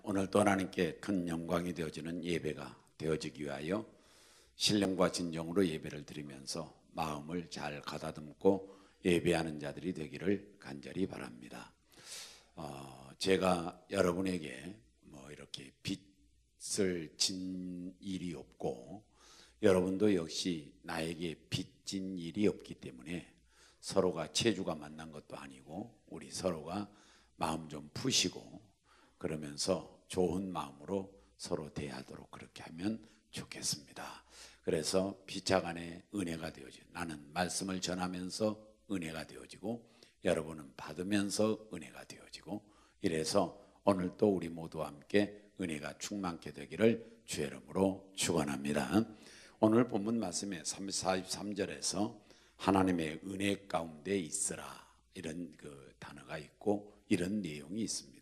오늘 또 하나님께 큰 영광이 되어지는 예배가 되어지기 위하여 신령과 진정으로 예배를 드리면서 마음을 잘 가다듬고 예배하는 자들이 되기를 간절히 바랍니다. 제가 여러분에게 이렇게 빚을 진 일이 없고 여러분도 역시 나에게 빚진 일이 없기 때문에 서로가 체주가 만난 것도 아니고 우리 서로가 마음 좀 푸시고 그러면서 좋은 마음으로 서로 대하도록 그렇게 하면 좋겠습니다. 그래서 피차간에 은혜가 되어지고 나는 말씀을 전하면서 은혜가 되어지고 여러분은 받으면서 은혜가 되어지고 이래서 오늘 또 우리 모두와 함께 은혜가 충만케 되기를 주의 이름으로 축원합니다. 오늘 본문 말씀에 43절에서 하나님의 은혜 가운데 있으라 이런 단어가 있고 이런 내용이 있습니다.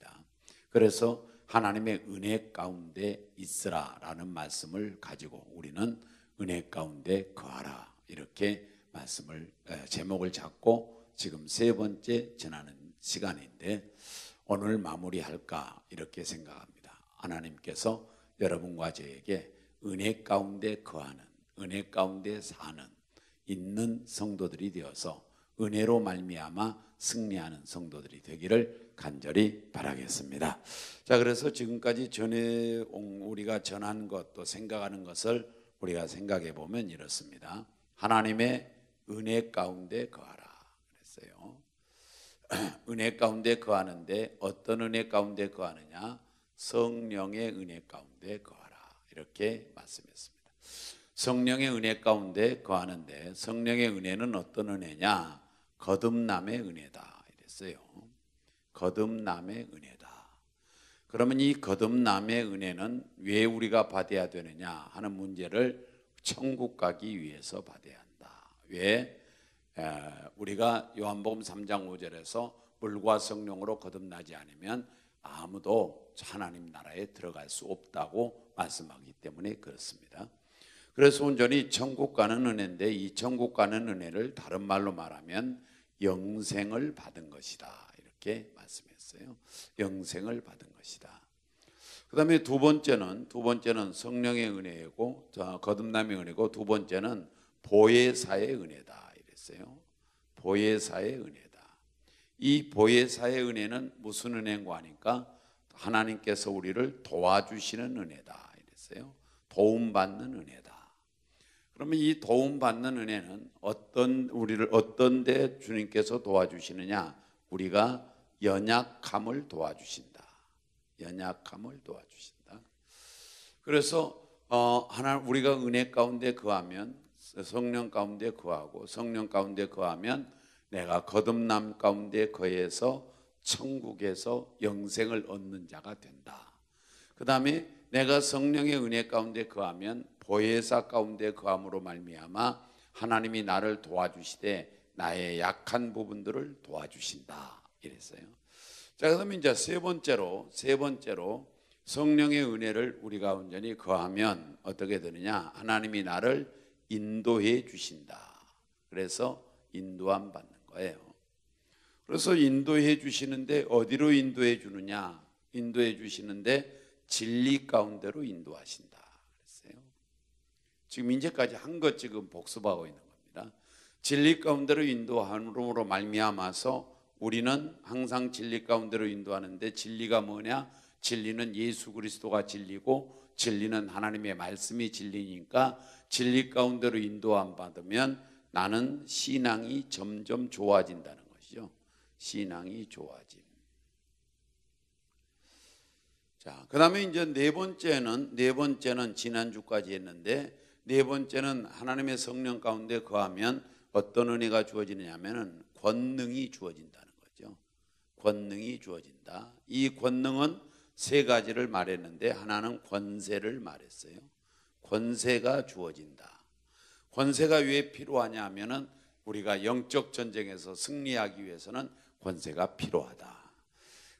그래서 하나님의 은혜 가운데 있으라 라는 말씀을 가지고 우리는 은혜 가운데 거하라 이렇게 말씀을 제목을 잡고 지금 세 번째 전하는 시간인데 오늘 마무리할까 이렇게 생각합니다. 하나님께서 여러분과 저에게 은혜 가운데 거하는 은혜 가운데 사는 있는 성도들이 되어서 은혜로 말미암아 승리하는 성도들이 되기를 간절히 바라겠습니다. 자, 그래서 지금까지 우리가 전한 것 또 생각하는 것을 우리가 생각해 보면 이렇습니다. 하나님의 은혜 가운데 거하라 그랬어요. 은혜 가운데 거하는데 어떤 은혜 가운데 거하느냐? 성령의 은혜 가운데 거하라 이렇게 말씀했습니다. 성령의 은혜 가운데 거하는데 성령의 은혜는 어떤 은혜냐? 거듭남의 은혜다 이랬어요. 거듭남의 은혜다. 그러면 이 거듭남의 은혜는 왜 우리가 받아야 되느냐 하는 문제를 천국 가기 위해서 받아야 한다. 왜? 우리가 요한복음 3장 5절에서 물과 성령으로 거듭나지 않으면 아무도 하나님 나라에 들어갈 수 없다고 말씀하기 때문에 그렇습니다. 그래서 온전히 천국 가는 은혜인데 이 천국 가는 은혜를 다른 말로 말하면 영생을 받은 것이다 이렇게 말씀했어요. 영생을 받은 것이다. 그 다음에 두 번째는 성령의 은혜이고 거듭남의 은혜고 두 번째는 보혜사의 은혜다 이랬어요. 보혜사의 은혜다. 이 보혜사의 은혜는 무슨 은혜인가 하니까 하나님께서 우리를 도와주시는 은혜다 이랬어요. 도움받는 은혜다. 그러면 이 도움받는 은혜는 우리를 어떤 데 주님께서 도와주시느냐? 우리가 연약함을 도와주신다. 연약함을 도와주신다. 그래서 우리가 은혜 가운데 거하면 성령 가운데 거하고 성령 가운데 거하면 내가 거듭남 가운데 거해서 천국에서 영생을 얻는 자가 된다. 그 다음에 내가 성령의 은혜 가운데 거하면 보혜사 가운데 거함으로 말미암아 하나님이 나를 도와주시되 나의 약한 부분들을 도와주신다 이랬어요. 자, 그러면 이제 세 번째로 성령의 은혜를 우리가 온전히 거하면 어떻게 되느냐? 하나님이 나를 인도해 주신다. 그래서 인도함 받는 거예요. 그래서 인도해 주시는데 어디로 인도해 주느냐? 인도해 주시는데 진리 가운데로 인도하신다 그랬어요. 지금 이제까지 한 것 지금 복습하고 있는 겁니다. 진리 가운데로 인도함으로 말미암아서 우리는 항상 진리 가운데로 인도하는데 진리가 뭐냐? 진리는 예수 그리스도가 진리고 진리는 하나님의 말씀이 진리니까 진리 가운데로 인도함 받으면 나는 신앙이 점점 좋아진다는 것이죠. 신앙이 좋아짐. 자, 그 다음에 이제 네 번째는 지난주까지 했는데 네 번째는 하나님의 성령 가운데 거하면 어떤 은혜가 주어지느냐 하면은 권능이 주어진다는 거죠. 권능이 주어진다. 이 권능은 세 가지를 말했는데 하나는 권세를 말했어요. 권세가 주어진다. 권세가 왜 필요하냐 하면은 우리가 영적 전쟁에서 승리하기 위해서는 권세가 필요하다.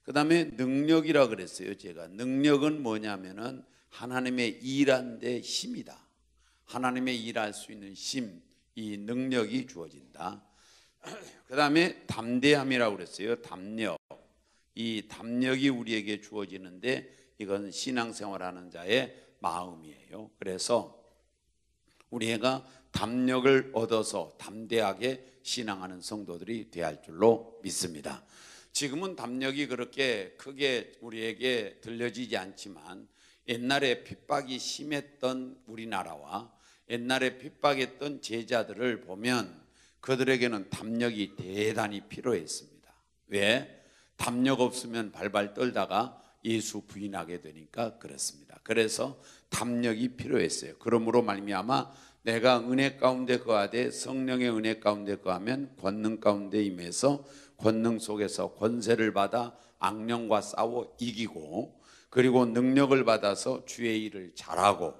그 다음에 능력이라 그랬어요. 제가 능력은 뭐냐면은 하나님의 일한데 힘이다. 하나님의 일할 수 있는 힘, 이 능력이 주어진다. 그 다음에 담대함이라고 그랬어요. 담력. 이 담력이 우리에게 주어지는데 이건 신앙생활하는 자의 마음이에요. 그래서 우리가 담력을 얻어서 담대하게 신앙하는 성도들이 되어야 할 줄로 믿습니다. 지금은 담력이 그렇게 크게 우리에게 들려지지 않지만 옛날에 핍박이 심했던 우리나라와 옛날에 핍박했던 제자들을 보면 그들에게는 담력이 대단히 필요했습니다. 왜? 담력 없으면 발발 떨다가 예수 부인하게 되니까 그렇습니다. 그래서 담력이 필요했어요. 그러므로 말미암아 내가 은혜 가운데 거하되 성령의 은혜 가운데 거하면 권능 가운데 임해서 권능 속에서 권세를 받아 악령과 싸워 이기고, 그리고 능력을 받아서 주의 일을 잘하고,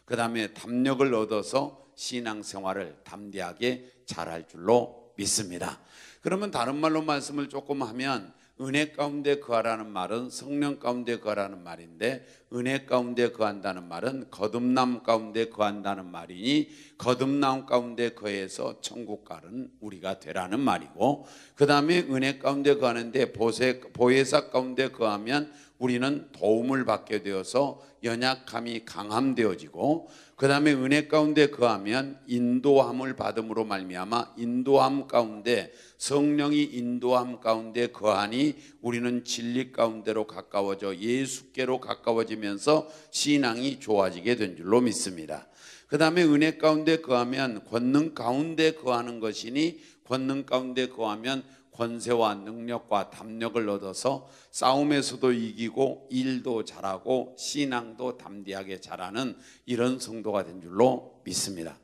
그 다음에 담력을 얻어서 신앙생활을 담대하게 잘할 줄로 믿습니다. 그러면 다른 말로 말씀을 조금 하면 은혜 가운데 거하라는 말은 성령 가운데 거하라는 말인데, 은혜 가운데 거한다는 말은 거듭남 가운데 거한다는 말이니 거듭남 가운데 거해서 천국 가는 우리가 되라는 말이고, 그 다음에 은혜 가운데 거하는데 보혜사 가운데 거하면 우리는 도움을 받게 되어서 연약함이 강함되어지고, 그 다음에 은혜 가운데 거하면 인도함을 받음으로 말미암아 인도함 가운데, 성령이 인도함 가운데 거하니 우리는 진리 가운데로 가까워져 예수께로 가까워지면서 신앙이 좋아지게 된 줄로 믿습니다. 그 다음에 은혜 가운데 거하면 권능 가운데 거하는 것이니 권능 가운데 거하면 권세와 능력과 담력을 얻어서 싸움에서도 이기고 일도 잘하고 신앙도 담대하게 잘하는 이런 성도가 된 줄로 믿습니다.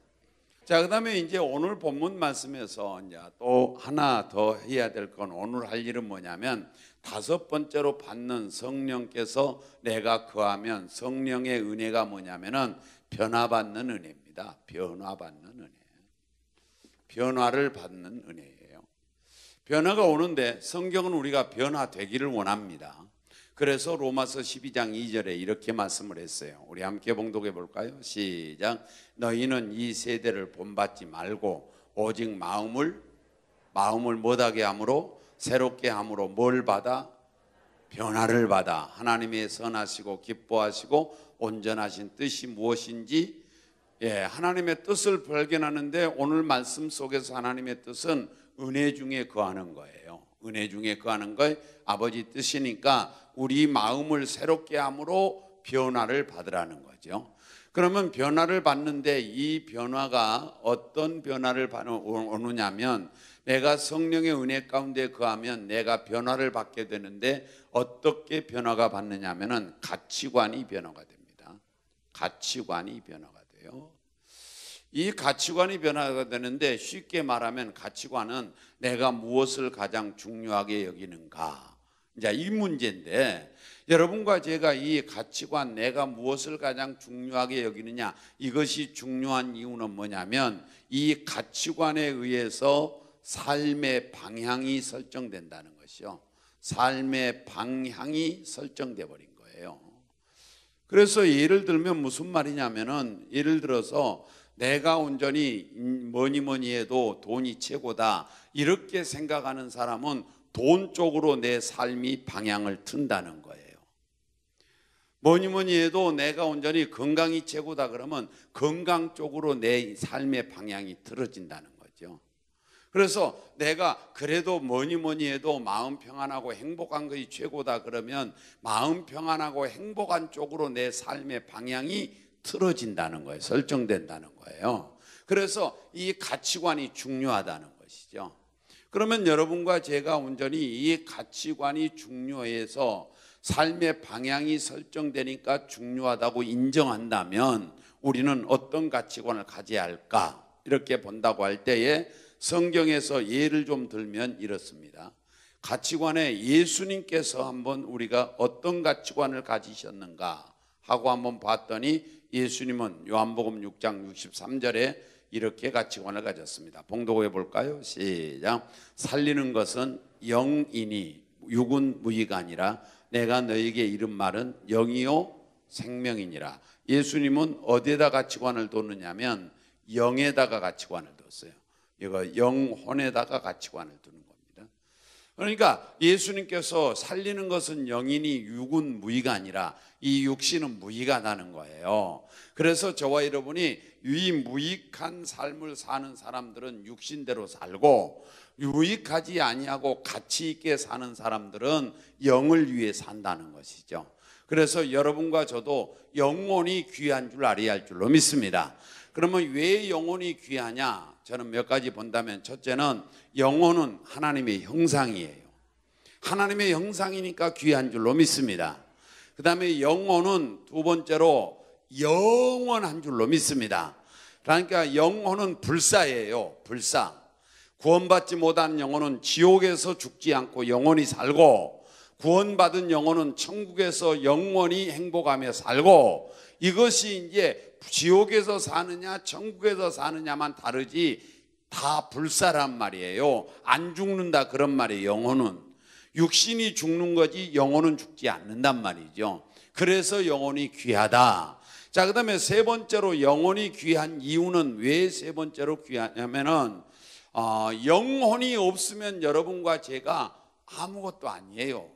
자, 그 다음에 이제 오늘 본문 말씀에서 이제 또 하나 더 해야 될 건, 오늘 할 일은 뭐냐면 다섯 번째로 받는 성령께서 내가 거하면 성령의 은혜가 뭐냐면은 변화받는 은혜입니다. 변화받는 은혜. 변화를 받는 은혜예요. 변화가 오는데 성경은 우리가 변화되기를 원합니다. 그래서 로마서 12장 2절에 이렇게 말씀을 했어요. 우리 함께 봉독해 볼까요? 시작. 너희는 이 세대를 본받지 말고 오직 마음을 못하게 함으로, 새롭게 함으로 뭘 받아? 변화를 받아 하나님의 선하시고 기뻐하시고 온전하신 뜻이 무엇인지, 하나님의 뜻을 발견하는데 오늘 말씀 속에서 하나님의 뜻은 은혜 중에 거하는 거예요. 은혜 중에 거하는 거 아버지 뜻이니까 우리 마음을 새롭게 함으로 변화를 받으라는 거죠. 그러면 변화를 받는데 이 변화가 어떤 변화를 오느냐면, 내가 성령의 은혜 가운데 거하면 내가 변화를 받게 되는데 어떻게 변화가 받느냐면은 가치관이 변화가 됩니다. 가치관이 변화가 돼요. 이 가치관이 변화가 되는데 쉽게 말하면 가치관은 내가 무엇을 가장 중요하게 여기는가, 이제 이 문제인데, 여러분과 제가 이 가치관, 내가 무엇을 가장 중요하게 여기느냐, 이것이 중요한 이유는 뭐냐면 이 가치관에 의해서 삶의 방향이 설정된다는 것이요. 삶의 방향이 설정돼 버린 거예요. 그래서 예를 들면 무슨 말이냐면은, 예를 들어서 내가 온전히 뭐니 해도 돈이 최고다 이렇게 생각하는 사람은 돈 쪽으로 내 삶이 방향을 튼다는 거예요. 뭐니 해도 내가 온전히 건강이 최고다 그러면 건강 쪽으로 내 삶의 방향이 틀어진다는 거죠. 그래서 내가 그래도 뭐니 해도 마음 평안하고 행복한 것이 최고다 그러면 마음 평안하고 행복한 쪽으로 내 삶의 방향이 틀어진다는 거예요. 설정된다는 거예요. 그래서 이 가치관이 중요하다는 것이죠. 그러면 여러분과 제가 온전히 이 가치관이 중요해서 삶의 방향이 설정되니까 중요하다고 인정한다면 우리는 어떤 가치관을 가져야 할까? 이렇게 본다고 할 때에 성경에서 예를 좀 들면 이렇습니다. 가치관에 예수님께서 한번 우리가 어떤 가치관을 가지셨는가 하고 한번 봤더니, 예수님은 요한복음 6장 63절에 이렇게 가치관을 가졌습니다. 봉독해 볼까요? 시작. 살리는 것은 영이니 육은 무의가 아니라 내가 너에게 이른 말은 영이요 생명이니라. 예수님은 어디에다 가치관을 뒀느냐면 영에다가 가치관을 뒀어요. 이거 영혼에다가 가치관을 두는 겁니다. 그러니까 예수님께서 살리는 것은 영이니 육은 무의가 아니라 이 육신은 무의가 나는 거예요. 그래서 저와 여러분이 이 무익한 삶을 사는 사람들은 육신대로 살고, 유익하지 아니하고 가치 있게 사는 사람들은 영을 위해 산다는 것이죠. 그래서 여러분과 저도 영혼이 귀한 줄 알아야 할 줄로 믿습니다. 그러면 왜 영혼이 귀하냐? 저는 몇 가지 본다면, 첫째는 영혼은 하나님의 형상이에요. 하나님의 형상이니까 귀한 줄로 믿습니다. 그 다음에 영혼은 두 번째로 영원한 줄로 믿습니다. 그러니까 영혼은 불사예요. 불사. 구원받지 못한 영혼은 지옥에서 죽지 않고 영원히 살고, 구원받은 영혼은 천국에서 영원히 행복하며 살고, 이것이 이제 지옥에서 사느냐 천국에서 사느냐만 다르지 다 불사란 말이에요. 안 죽는다 그런 말이에요. 영혼은 육신이 죽는 거지 영혼은 죽지 않는단 말이죠. 그래서 영혼이 귀하다. 자, 그 다음에 세 번째로 영혼이 귀한 이유는 왜 세 번째로 귀하냐면은 영혼이 없으면 여러분과 제가 아무것도 아니에요.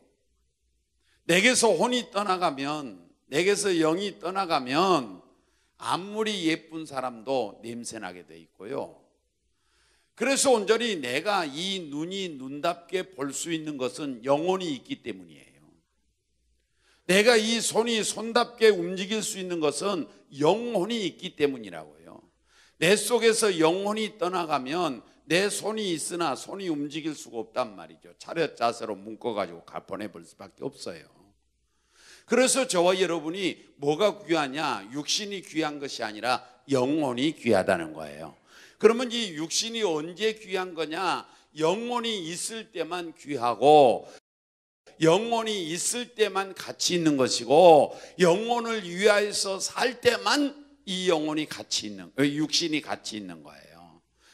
내게서 혼이 떠나가면, 내게서 영이 떠나가면 아무리 예쁜 사람도 냄새나게 돼 있고요. 그래서 온전히 내가 이 눈이 눈답게 볼 수 있는 것은 영혼이 있기 때문이에요. 내가 이 손이 손답게 움직일 수 있는 것은 영혼이 있기 때문이라고요. 내 속에서 영혼이 떠나가면 내 손이 있으나 손이 움직일 수가 없단 말이죠. 차렷 자세로 묶어가지고 보내볼 수밖에 없어요. 그래서 저와 여러분이 뭐가 귀하냐? 육신이 귀한 것이 아니라 영혼이 귀하다는 거예요. 그러면 이 육신이 언제 귀한 거냐? 영혼이 있을 때만 귀하고, 영혼이 있을 때만 가치 있는 것이고, 영혼을 위하여서 살 때만 이 영혼이 가치 있는, 육신이 가치 있는 거예요.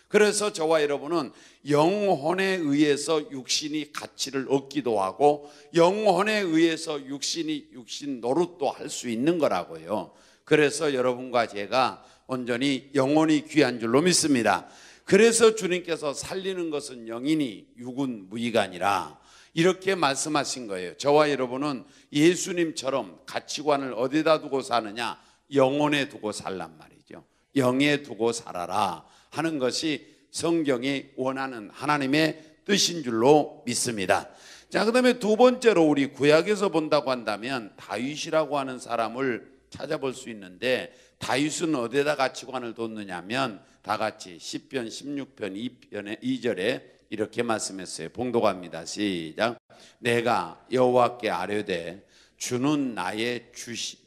그래서 저와 여러분은 영혼에 의해서 육신이 가치를 얻기도 하고, 영혼에 의해서 육신 노릇도 할 수 있는 거라고요. 그래서 여러분과 제가 온전히 영혼이 귀한 줄로 믿습니다. 그래서 주님께서 살리는 것은 영이니 육은 무의가 아니라 이렇게 말씀하신 거예요. 저와 여러분은 예수님처럼 가치관을 어디다 두고 사느냐? 영혼에 두고 살란 말이죠. 영에 두고 살아라 하는 것이 성경이 원하는 하나님의 뜻인 줄로 믿습니다. 자, 그 다음에 두 번째로 우리 구약에서 본다고 한다면 다윗이라고 하는 사람을 찾아볼 수 있는데, 다윗은 어디에다 가치관을 뒀느냐 하면 다 같이 시편 16편 2절에 이렇게 말씀했어요. 봉독합니다. 시작. 내가 여호와께 아뢰되 주는 나의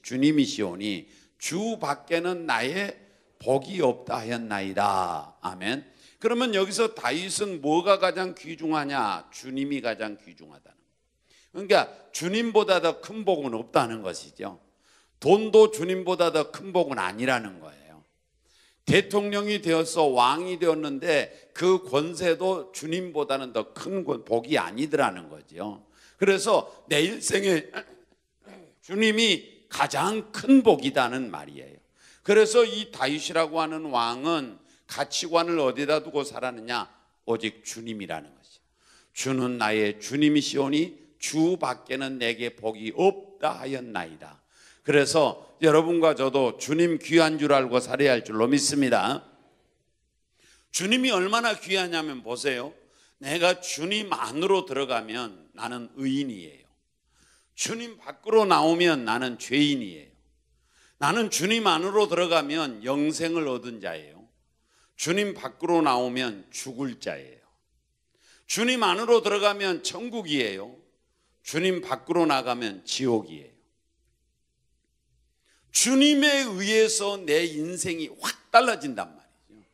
주님이시오니 주 밖에는 나의 복이 없다 하였나이다. 아멘. 그러면 여기서 다윗은 뭐가 가장 귀중하냐? 주님이 가장 귀중하다는 거예요. 그러니까 주님보다 더 큰 복은 없다는 것이죠. 돈도 주님보다 더 큰 복은 아니라는 거예요. 대통령이 되어서 왕이 되었는데 그 권세도 주님보다는 더 큰 복이 아니더라는 거죠. 그래서 내 일생에 주님이 가장 큰 복이다는 말이에요. 그래서 이 다윗이라고 하는 왕은 가치관을 어디다 두고 살았느냐? 오직 주님이라는 것이죠. 주는 나의 주님이시오니 주 밖에는 내게 복이 없다 하였나이다. 그래서 여러분과 저도 주님 귀한 줄 알고 살아야 할 줄로 믿습니다. 주님이 얼마나 귀하냐면 보세요. 내가 주님 안으로 들어가면 나는 의인이에요. 주님 밖으로 나오면 나는 죄인이에요. 나는 주님 안으로 들어가면 영생을 얻은 자예요. 주님 밖으로 나오면 죽을 자예요. 주님 안으로 들어가면 천국이에요. 주님 밖으로 나가면 지옥이에요. 주님에 의해서 내 인생이 확 달라진단 말이죠.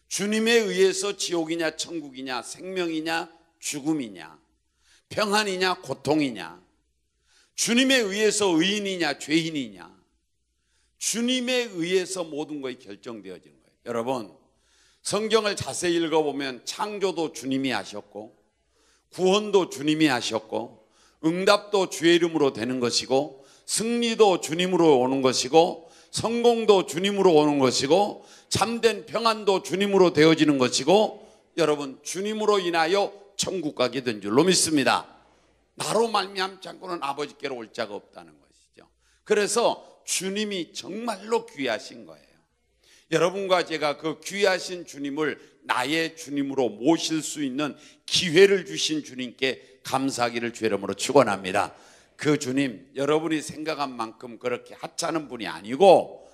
주님에 의해서 지옥이냐 천국이냐, 생명이냐 죽음이냐, 평안이냐 고통이냐, 주님에 의해서 의인이냐 죄인이냐, 주님에 의해서 모든 것이 결정되어지는 거예요. 여러분, 성경을 자세히 읽어보면 창조도 주님이 하셨고, 구원도 주님이 하셨고, 응답도 주의 이름으로 되는 것이고, 승리도 주님으로 오는 것이고, 성공도 주님으로 오는 것이고, 참된 평안도 주님으로 되어지는 것이고, 여러분, 주님으로 인하여 천국 가게 된 줄로 믿습니다. 나로 말미암지 않고는 아버지께로 올 자가 없다는 것이죠. 그래서 주님이 정말로 귀하신 거예요. 여러분과 제가 그 귀하신 주님을 나의 주님으로 모실 수 있는 기회를 주신 주님께 감사하기를 주의 이름으로 축원합니다. 그 주님, 여러분이 생각한 만큼 그렇게 하찮은 분이 아니고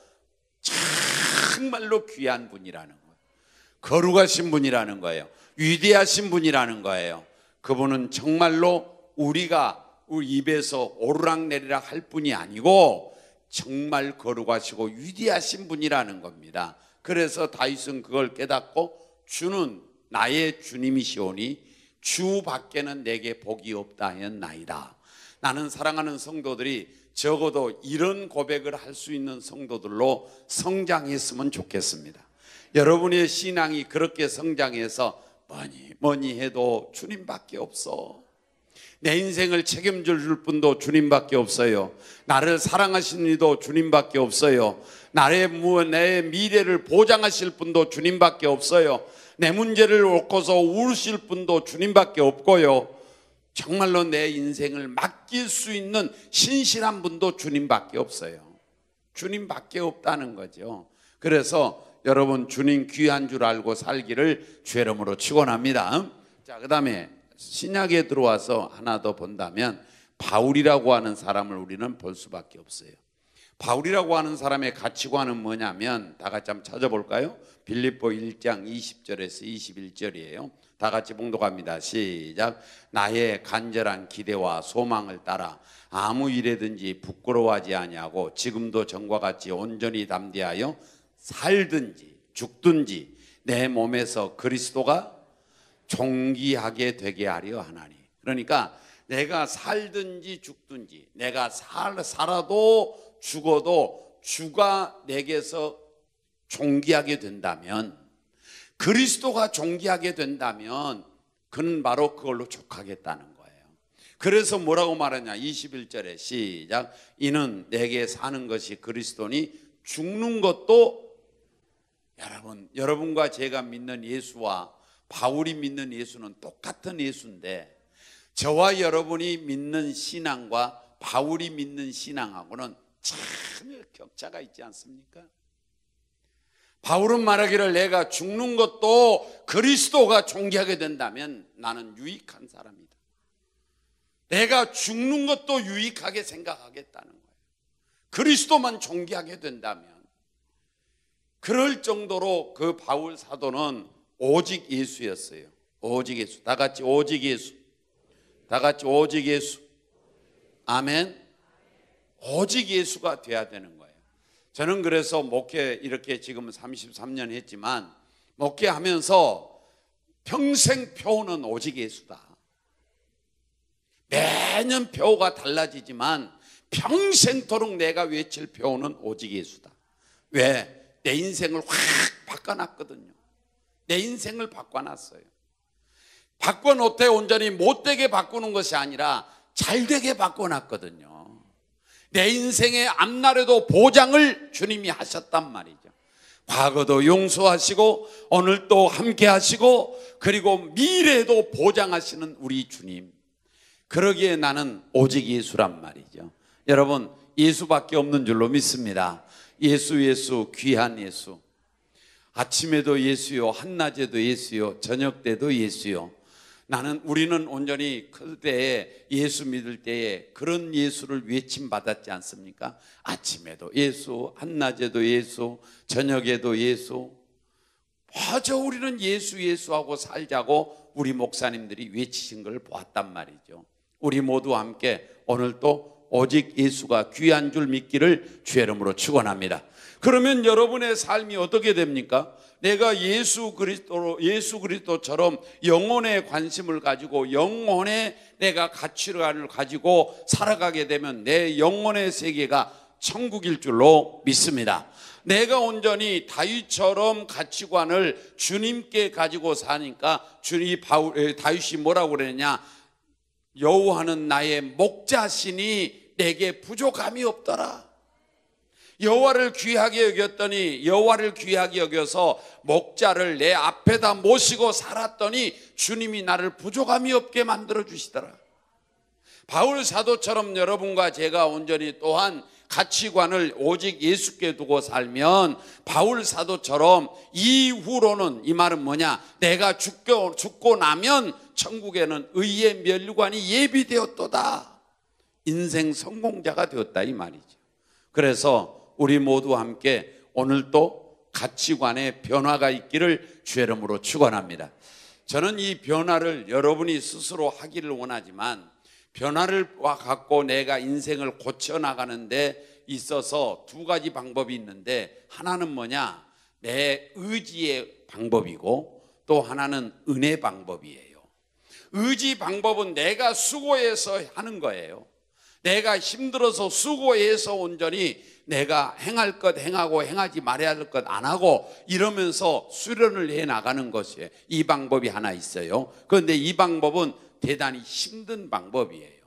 정말로 귀한 분이라는 거예요. 거룩하신 분이라는 거예요. 위대하신 분이라는 거예요. 그분은 정말로 우리가 우리 입에서 오르락내리락 할 뿐이 아니고 정말 거룩하시고 위대하신 분이라는 겁니다. 그래서 다윗은 그걸 깨닫고 주는 나의 주님이시오니 주 밖에는 내게 복이 없다 하였나이다. 나는 사랑하는 성도들이 적어도 이런 고백을 할 수 있는 성도들로 성장했으면 좋겠습니다. 여러분의 신앙이 그렇게 성장해서 뭐니 해도 주님밖에 없어. 내 인생을 책임질 분도 주님밖에 없어요. 나를 사랑하시는 이도 주님밖에 없어요. 내 미래를 보장하실 분도 주님밖에 없어요. 내 문제를 옳고서 울으실 분도 주님밖에 없고요. 정말로 내 인생을 맡길 수 있는 신실한 분도 주님밖에 없어요. 주님밖에 없다는 거죠. 그래서 여러분 주님 귀한 줄 알고 살기를 주의 이름으로 축원합니다. 자, 그다음에 신약에 들어와서 하나 더 본다면 바울이라고 하는 사람을 우리는 볼 수밖에 없어요. 바울이라고 하는 사람의 가치관은 뭐냐면 다 같이 한번 찾아볼까요? 빌립보 1장 20절에서 21절이에요. 다 같이 봉독합니다. 시작. 나의 간절한 기대와 소망을 따라 아무 일에든지 부끄러워하지 아니하고 지금도 전과 같이 온전히 담대하여 살든지 죽든지 내 몸에서 그리스도가 존귀하게 되게 하려 하나니. 그러니까 내가 살든지 죽든지 내가 살아도 죽어도 주가 내게서 존귀하게 된다면, 그리스도가 존귀하게 된다면 그는 바로 그걸로 족하겠다는 거예요. 그래서 뭐라고 말하냐 21절에 시작. 이는 내게 사는 것이 그리스도니 죽는 것도, 여러분과 제가 믿는 예수와 바울이 믿는 예수는 똑같은 예수인데 저와 여러분이 믿는 신앙과 바울이 믿는 신앙하고는 참 격차가 있지 않습니까? 바울은 말하기를 내가 죽는 것도 그리스도가 존귀하게 된다면 나는 유익한 사람이다. 내가 죽는 것도 유익하게 생각하겠다는 거예요. 그리스도만 존귀하게 된다면. 그럴 정도로 그 바울 사도는 오직 예수였어요. 오직 예수. 다 같이 오직 예수. 다 같이 오직 예수. 아멘. 오직 예수가 돼야 되는 거예요. 저는 그래서 목회 이렇게 지금 33년 했지만 목회하면서 평생 표어는 오직 예수다. 매년 표어가 달라지지만 평생토록 내가 외칠 표어는 오직 예수다. 왜? 내 인생을 확 바꿔놨거든요. 내 인생을 바꿔놨어요. 바꿔놓되 온전히 못되게 바꾸는 것이 아니라 잘되게 바꿔놨거든요. 내 인생의 앞날에도 보장을 주님이 하셨단 말이죠. 과거도 용서하시고 오늘도 함께 하시고 그리고 미래에도 보장하시는 우리 주님. 그러기에 나는 오직 예수란 말이죠. 여러분, 예수밖에 없는 줄로 믿습니다. 예수, 예수, 귀한 예수. 아침에도 예수요, 한낮에도 예수요, 저녁 때도 예수요. 우리는 온전히 클 때에 예수 믿을 때에 그런 예수를 외침 받았지 않습니까? 아침에도 예수, 한낮에도 예수, 저녁에도 예수. 맞아, 우리는 예수 예수하고 살자고 우리 목사님들이 외치신 걸 보았단 말이죠. 우리 모두 함께 오늘도 오직 예수가 귀한 줄 믿기를 주의 이름으로 축원합니다. 그러면 여러분의 삶이 어떻게 됩니까? 내가 예수 그리스도처럼 영혼에 관심을 가지고 영혼에 내가 가치관을 가지고 살아가게 되면 내 영혼의 세계가 천국일 줄로 믿습니다. 내가 온전히 다윗처럼 가치관을 주님께 가지고 사니까 다윗이 뭐라고 그랬냐? 여호와는 나의 목자시니 내게 부족함이 없더라. 여호와를 귀하게 여겼더니 여호와를 귀하게 여겨서 목자를 내 앞에다 모시고 살았더니 주님이 나를 부족함이 없게 만들어 주시더라. 바울 사도처럼 여러분과 제가 온전히 또한 가치관을 오직 예수께 두고 살면 바울 사도처럼 이후로는, 이 말은 뭐냐, 내가 죽고 나면 천국에는 의의 면류관이 예비되었도다. 인생 성공자가 되었다, 이 말이죠. 그래서 우리 모두 함께 오늘도 가치관의 변화가 있기를 주의 이름으로 축원합니다. 저는 이 변화를 여러분이 스스로 하기를 원하지만, 변화를 갖고 내가 인생을 고쳐나가는 데 있어서 두 가지 방법이 있는데, 하나는 뭐냐, 내 의지의 방법이고 또 하나는 은혜 방법이에요. 의지 방법은 내가 수고해서 하는 거예요. 내가 힘들어서 수고해서 온전히 내가 행할 것 행하고 행하지 말아야 할 것 안 하고 이러면서 수련을 해 나가는 것이에요. 이 방법이 하나 있어요. 그런데 이 방법은 대단히 힘든 방법이에요.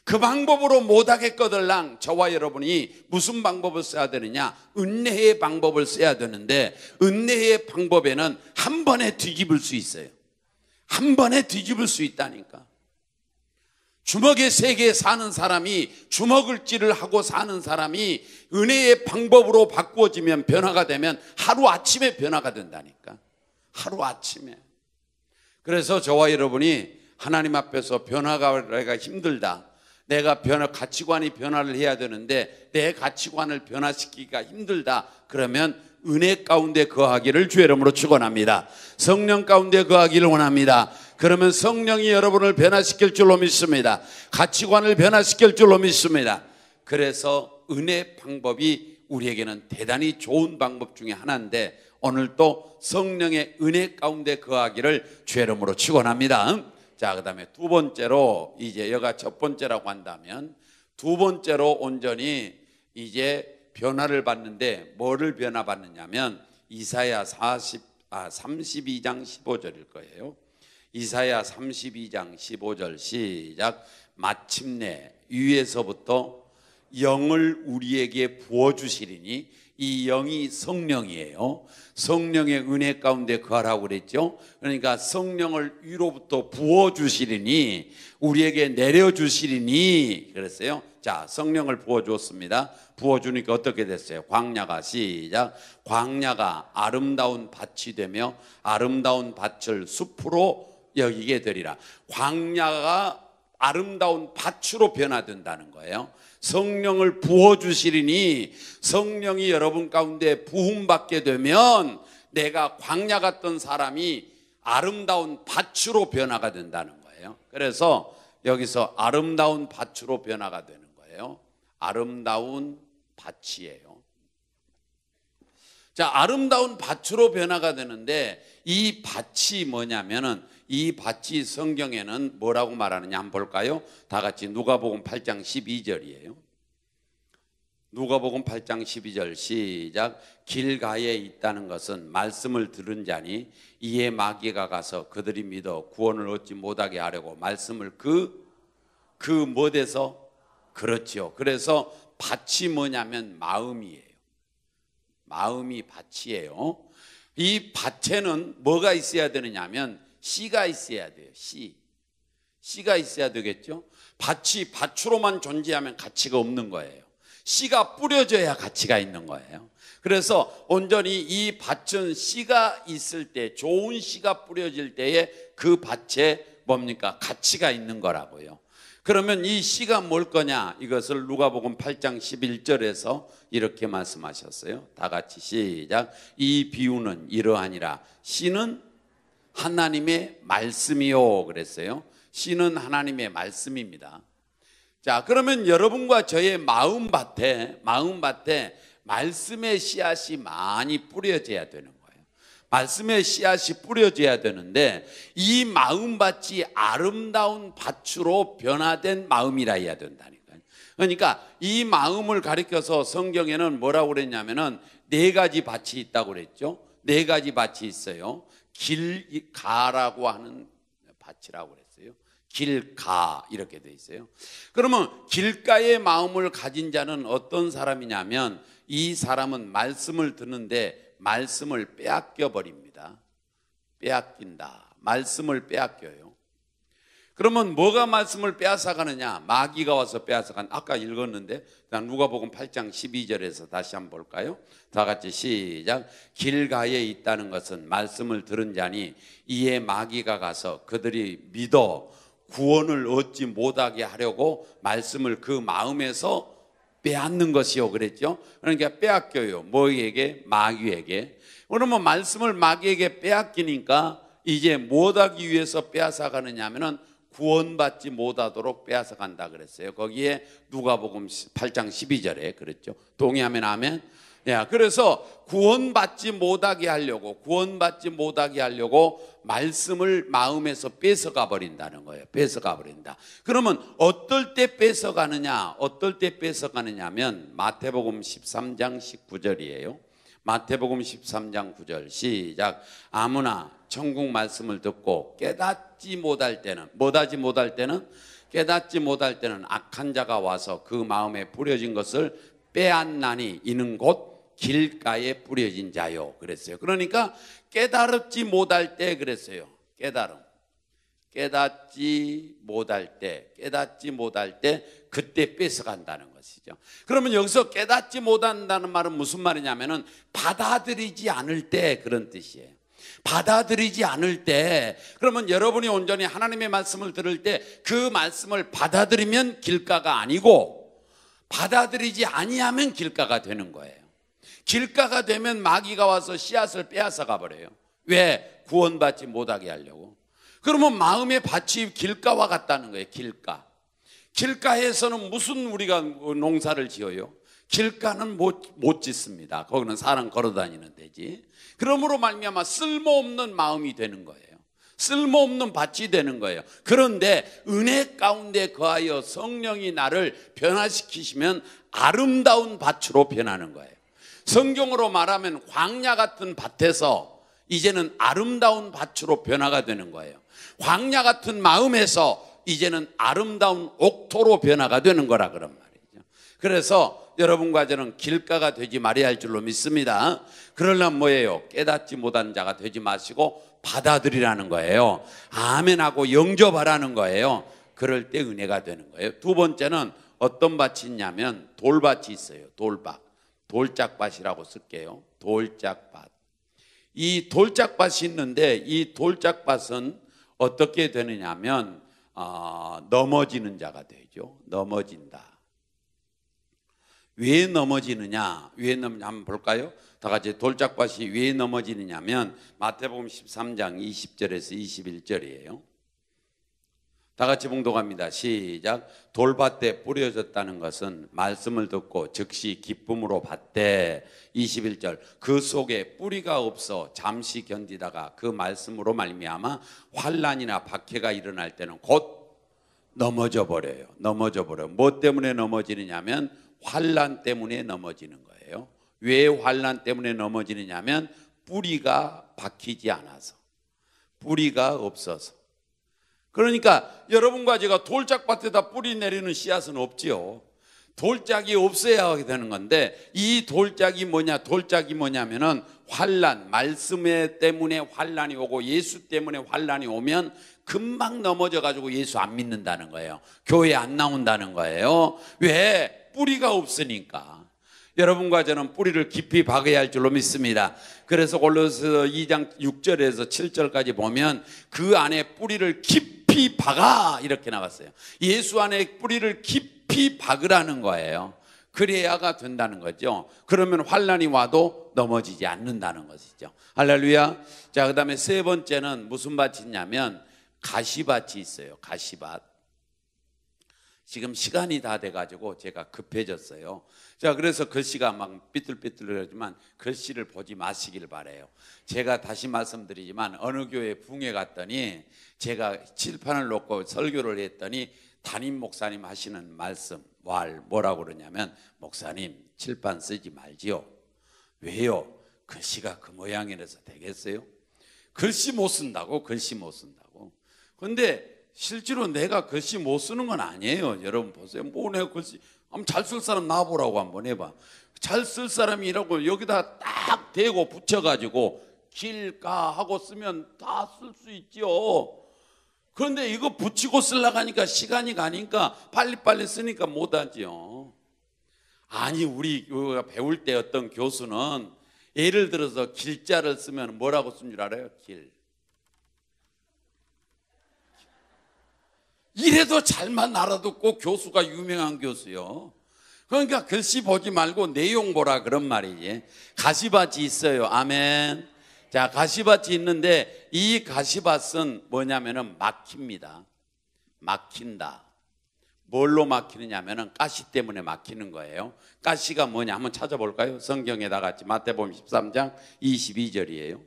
그 방법으로 못하겠거들랑 저와 여러분이 무슨 방법을 써야 되느냐, 은혜의 방법을 써야 되는데, 은혜의 방법에는 한 번에 뒤집을 수 있어요. 한 번에 뒤집을 수 있다니까. 주먹의 세계에 사는 사람이, 주먹을질을 하고 사는 사람이 은혜의 방법으로 바꾸어지면, 변화가 되면 하루아침에 변화가 된다니까. 하루아침에. 그래서 저와 여러분이 하나님 앞에서 변화가 내가 힘들다, 내가 가치관이 변화를 해야 되는데 내 가치관을 변화시키기가 힘들다, 그러면 은혜 가운데 거하기를 주의 이름으로 축원합니다. 성령 가운데 거하기를 원합니다. 그러면 성령이 여러분을 변화시킬 줄로 믿습니다. 가치관을 변화시킬 줄로 믿습니다. 그래서 은혜 방법이 우리에게는 대단히 좋은 방법 중에 하나인데, 오늘도 성령의 은혜 가운데 거하기를 주의 이름으로 축원합니다. 자, 그 다음에 두 번째로, 이제 여가 첫 번째라고 한다면 두 번째로 온전히 이제 변화를 받는데, 뭐를 변화 받느냐면 이사야 32장 15절일 거예요. 이사야 32장 15절 시작. 마침내 위에서부터 영을 우리에게 부어주시리니, 이 영이 성령이에요. 성령의 은혜 가운데 거하라고 그랬죠. 그러니까 성령을 위로부터 부어주시리니, 우리에게 내려주시리니 그랬어요. 자, 성령을 부어주었습니다. 부어주니까 어떻게 됐어요? 광야가, 시작. 광야가 아름다운 밭이 되며 아름다운 밭을 숲으로 여기게 되리라. 광야가 아름다운 밭으로 변화된다는 거예요. 성령을 부어주시리니, 성령이 여러분 가운데 부음받게 되면 내가 광야 같던 사람이 아름다운 밭으로 변화가 된다는 거예요. 그래서 여기서 아름다운 밭으로 변화가 되는 거예요. 아름다운 밭이에요. 자, 아름다운 밭으로 변화가 되는데, 이 밭이 뭐냐면은, 이 밭이 성경에는 뭐라고 말하느냐 한번 볼까요? 다 같이 누가복음 8장 12절이에요. 누가복음 8장 12절 시작. 길가에 있다는 것은 말씀을 들은 자니, 이에 마귀가 가서 그들이 믿어 구원을 얻지 못하게 하려고 말씀을 뭐돼서, 그렇죠. 그래서 밭이 뭐냐면 마음이에요. 마음이 밭이에요. 이 밭에는 뭐가 있어야 되느냐면 씨가 있어야 돼요. 씨가 있어야 되겠죠. 밭이 밭으로만 존재하면 가치가 없는 거예요. 씨가 뿌려져야 가치가 있는 거예요. 그래서 온전히 이 밭은 씨가 있을 때, 좋은 씨가 뿌려질 때에 그 밭에 뭡니까? 가치가 있는 거라고요. 그러면 이 씨가 뭘 거냐? 이것을 누가복음 8장 11절에서 이렇게 말씀하셨어요. 다 같이 시작. 이 비유는 이러하니라. 씨는 하나님의 말씀이요 그랬어요. 씨는 하나님의 말씀입니다. 자, 그러면 여러분과 저의 마음밭에 말씀의 씨앗이 많이 뿌려져야 되는 거예요. 말씀의 씨앗이 뿌려져야 되는데, 이 마음밭이 아름다운 밭으로 변화된 마음이라 해야 된다니까요. 그러니까 이 마음을 가리켜서 성경에는 뭐라고 그랬냐면은 네 가지 밭이 있다고 그랬죠. 네 가지 밭이 있어요. 길가라고 하는 밭이라고 그랬어요. 길가 이렇게 돼 있어요. 그러면 길가의 마음을 가진 자는 어떤 사람이냐면 이 사람은 말씀을 듣는데 말씀을 빼앗겨 버립니다. 빼앗긴다. 말씀을 빼앗겨요. 그러면 뭐가 말씀을 빼앗아가느냐? 마귀가 와서 빼앗아간. 아까 읽었는데 누가복음 8장 12절에서 다시 한번 볼까요? 다 같이 시작. 길가에 있다는 것은 말씀을 들은 자니 이에 마귀가 가서 그들이 믿어 구원을 얻지 못하게 하려고 말씀을 그 마음에서 빼앗는 것이요 그랬죠. 그러니까 빼앗겨요. 뭐에게? 마귀에게. 그러면 말씀을 마귀에게 빼앗기니까 이제 못하기 위해서 빼앗아가느냐 하면은 구원받지 못하도록 빼앗아간다 그랬어요. 거기에 누가복음 8장 12절에 그랬죠. 동의하면 아멘. 야, 그래서 구원받지 못하게 하려고 말씀을 마음에서 뺏어가 버린다는 거예요. 뺏어가 버린다. 그러면 어떨 때 뺏어가느냐? 어떨 때 뺏어가느냐면 마태복음 13장 19절이에요. 마태복음 13장 9절 시작. 아무나 천국 말씀을 듣고 깨닫지 못할 때는 악한 자가 와서 그 마음에 뿌려진 것을 빼앗나니 이는 곧 길가에 뿌려진 자요 그랬어요. 그러니까 깨달지 못할 때 그랬어요. 깨닫지 못할 때 그때 뺏어간다는 것이죠. 그러면 여기서 깨닫지 못한다는 말은 무슨 말이냐면은 받아들이지 않을 때 그런 뜻이에요. 받아들이지 않을 때, 그러면 여러분이 온전히 하나님의 말씀을 들을 때 그 말씀을 받아들이면 길가가 아니고 받아들이지 아니하면 길가가 되는 거예요. 길가가 되면 마귀가 와서 씨앗을 빼앗아 가버려요. 왜? 구원받지 못하게 하려고. 그러면 마음의 밭이 길가와 같다는 거예요. 길가에서는 무슨 우리가 농사를 지어요? 길가는 못 짓습니다. 거기는 사람 걸어다니는 데지. 그러므로 말미암아 쓸모없는 마음이 되는 거예요. 쓸모없는 밭이 되는 거예요. 그런데 은혜 가운데 거하여 성령이 나를 변화시키시면 아름다운 밭으로 변하는 거예요. 성경으로 말하면 광야 같은 밭에서 이제는 아름다운 밭으로 변화가 되는 거예요. 광야 같은 마음에서 이제는 아름다운 옥토로 변화가 되는 거라 그런 말이죠. 그래서 여러분과 저는 길가가 되지 말아야 할 줄로 믿습니다. 그러려면 뭐예요? 깨닫지 못한 자가 되지 마시고 받아들이라는 거예요. 아멘하고 영접하라는 거예요. 그럴 때 은혜가 되는 거예요. 두 번째는 어떤 밭이 있냐면 돌밭이 있어요. 돌짝밭이라고 쓸게요. 돌짝밭. 이 돌짝밭이 있는데 이 돌짝밭은 어떻게 되느냐면 넘어지는 자가 되죠. 넘어진다. 왜 넘어지느냐? 한번 볼까요? 다 같이 돌짝밭이 왜 넘어지느냐면 마태복음 13장 20절에서 21절이에요. 다 같이 봉독합니다. 시작. 돌밭에 뿌려졌다는 것은 말씀을 듣고 즉시 기쁨으로 받되 21절 그 속에 뿌리가 없어 잠시 견디다가 그 말씀으로 말미암아 환난이나 박해가 일어날 때는 곧 넘어져 버려요. 뭐 때문에 넘어지느냐면 환난 때문에 넘어지는 거예요. 왜 환난 때문에 넘어지느냐면 뿌리가 박히지 않아서, 뿌리가 없어서. 그러니까 여러분과 제가 돌짝밭에다 뿌리 내리는 씨앗은 없지요. 돌짝이 없어야 하게 되는 건데 이 돌짝이 뭐냐면은 환난, 말씀 때문에 환난이 오고 예수 때문에 환난이 오면 금방 넘어져 가지고 예수 안 믿는다는 거예요. 교회 안 나온다는 거예요. 왜? 뿌리가 없으니까. 여러분과 저는 뿌리를 깊이 박아야 할 줄로 믿습니다. 그래서 골로새서 2장 6절에서 7절까지 보면 그 안에 뿌리를 깊이 박아 이렇게 나왔어요. 예수 안에 뿌리를 깊이 박으라는 거예요. 그래야가 된다는 거죠. 그러면 환난이 와도 넘어지지 않는다는 것이죠. 할렐루야. 자, 그 다음에 세 번째는 무슨 밭이 있냐면 가시밭이 있어요. 가시밭. 지금 시간이 다 돼가지고 제가 급해졌어요. 자, 그래서 글씨가 막 삐뚤삐뚤하지만 글씨를 보지 마시길 바래요. 제가 다시 말씀드리지만 어느 교회 붕에 갔더니 제가 칠판을 놓고 설교를 했더니 담임 목사님 하시는 말씀 뭐라고 그러냐면 목사님 칠판 쓰지 말지요. 왜요? 글씨가 그 모양이라서 되겠어요? 글씨 못 쓴다고. 근데 실제로 내가 글씨 못 쓰는 건 아니에요. 여러분 보세요. 뭐 내가 글씨 한번 잘 쓸 사람 나와보라고 한번 해봐. 잘 쓸 사람이라고 여기다 딱 대고 붙여가지고 길가 하고 쓰면 다 쓸 수 있죠. 그런데 이거 붙이고 쓰려고 하니까 시간이 가니까 빨리빨리 쓰니까 못하죠. 아니 우리가 배울 때 어떤 교수는 예를 들어서 길자를 쓰면 뭐라고 쓴 줄 알아요? 길. 이래도 잘만 알아듣고 교수가 유명한 교수요. 그러니까 글씨 보지 말고 내용 보라 그런 말이지. 가시밭이 있어요. 아멘. 자, 가시밭이 있는데 이 가시밭은 뭐냐면은 막힙니다. 막힌다. 뭘로 막히느냐면은 가시 때문에 막히는 거예요. 가시가 뭐냐 한번 찾아볼까요? 성경에다 같이 마태복음 13장 22절이에요.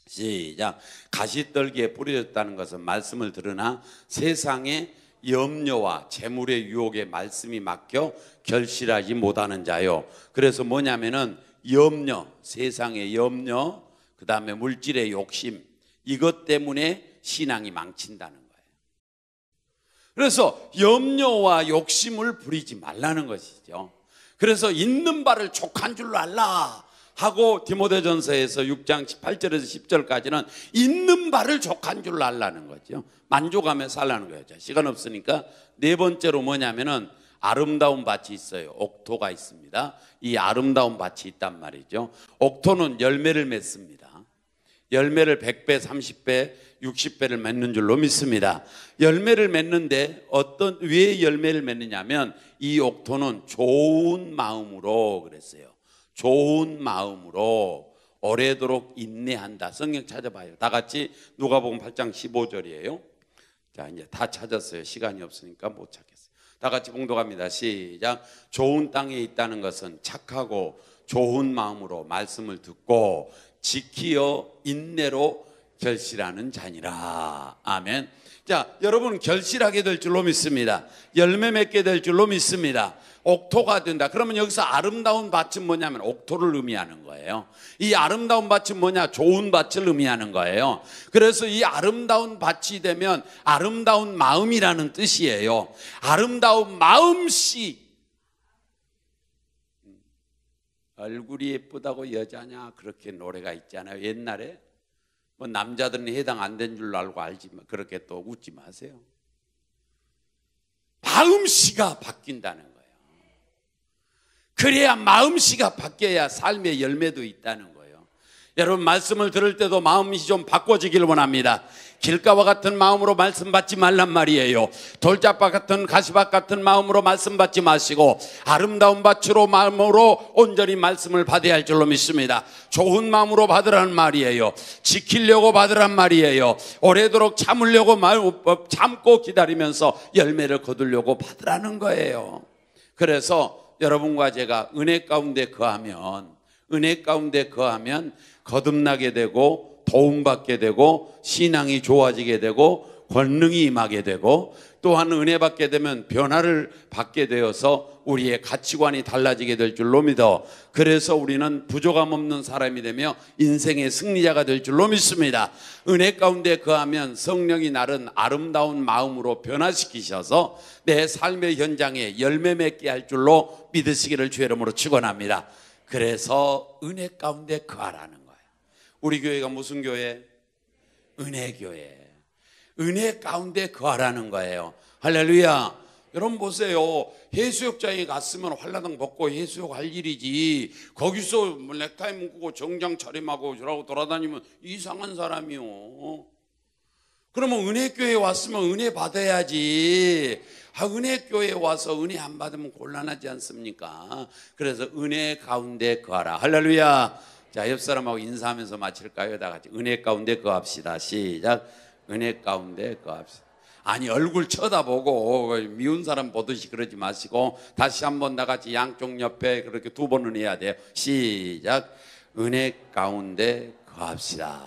시작. 가시떨기에 뿌려졌다는 것은 말씀을 들으나 세상의 염려와 재물의 유혹에 말씀이 막혀 결실하지 못하는 자요. 그래서 뭐냐면은 염려, 세상의 염려, 그 다음에 물질의 욕심, 이것 때문에 신앙이 망친다는 거예요. 그래서 염려와 욕심을 부리지 말라는 것이죠. 그래서 있는 바를 족한 줄로 알라 하고 디모데전서에서 6장 8절에서 10절까지는 있는 바를 족한 줄로 알라는 거죠. 만족하며 살라는 거예요. 시간 없으니까 네 번째로 뭐냐면은 아름다운 밭이 있어요. 옥토가 있습니다. 이 아름다운 밭이 있단 말이죠. 옥토는 열매를 맺습니다. 열매를 100배, 30배, 60배를 맺는 줄로 믿습니다. 열매를 맺는데 왜 열매를 맺느냐면 이 옥토는 좋은 마음으로 그랬어요. 좋은 마음으로 오래도록 인내한다. 성경 찾아봐요. 다 같이 누가복음 8장 15절이에요. 자, 이제 다 찾았어요. 시간이 없으니까 못 찾겠어요. 다 같이 봉독합니다. 시작. 좋은 땅에 있다는 것은 착하고 좋은 마음으로 말씀을 듣고 지키어 인내로 결실하는 자니라. 아멘. 자, 여러분 결실하게 될 줄로 믿습니다. 열매 맺게 될 줄로 믿습니다. 옥토가 된다. 그러면 여기서 아름다운 밭은 뭐냐면 옥토를 의미하는 거예요. 이 아름다운 밭은 뭐냐? 좋은 밭을 의미하는 거예요. 그래서 이 아름다운 밭이 되면 아름다운 마음이라는 뜻이에요. 아름다운 마음씨. 얼굴이 예쁘다고 여자냐 그렇게 노래가 있잖아요. 옛날에 뭐 남자들은 해당 안 된 줄 알고 알지만 그렇게 또 웃지 마세요. 마음씨가 바뀐다는 거예요. 그래야 마음씨가 바뀌어야 삶의 열매도 있다는 거예요. 여러분 말씀을 들을 때도 마음이 좀 바꿔지길 원합니다. 길가와 같은 마음으로 말씀 받지 말란 말이에요. 돌짝밭 같은 가시밭 같은 마음으로 말씀 받지 마시고 아름다운 밭으로 마음으로 온전히 말씀을 받아야 할 줄로 믿습니다. 좋은 마음으로 받으란 말이에요. 지키려고 받으란 말이에요. 오래도록 참고 기다리면서 열매를 거두려고 받으라는 거예요. 그래서 여러분과 제가 은혜 가운데 거하면 거듭나게 되고 도움받게 되고 신앙이 좋아지게 되고 권능이 임하게 되고 또한 은혜 받게 되면 변화를 받게 되어서 우리의 가치관이 달라지게 될 줄로 믿어. 그래서 우리는 부족함 없는 사람이 되며 인생의 승리자가 될 줄로 믿습니다. 은혜 가운데 거하면 성령이 나른 아름다운 마음으로 변화시키셔서 내 삶의 현장에 열매 맺게 할 줄로 믿으시기를 주의 이름으로 축원합니다. 그래서 은혜 가운데 거하라는 거예요. 우리 교회가 무슨 교회? 은혜교회. 은혜 가운데 거하라는 거예요. 할렐루야. 여러분 보세요. 해수욕장에 갔으면 활라당 벗고 해수욕 할 일이지 거기서 넥타이 묶고 정장 차림하고 저라고 돌아다니면 이상한 사람이요. 그러면 은혜교회에 왔으면 은혜 받아야지. 은혜교회에 와서 은혜 안 받으면 곤란하지 않습니까? 그래서 은혜 가운데 거하라. 할렐루야. 자, 옆 사람하고 인사하면서 마칠까요? 다 같이 은혜 가운데 거합시다. 시작. 은혜 가운데 거합시다. 아니 얼굴 쳐다보고 미운 사람 보듯이 그러지 마시고 다시 한번 다 같이 양쪽 옆에 그렇게 두 번은 해야 돼요. 시작. 은혜 가운데 거합시다.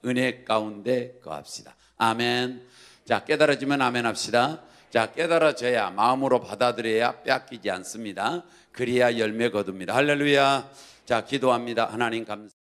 은혜 가운데 거합시다. 아멘. 자, 깨달아지면 아멘 합시다. 자, 깨달아져야 마음으로 받아들여야 뺏기지 않습니다. 그래야 열매 거둡니다. 할렐루야. 자, 기도합니다. 하나님 감사합니다.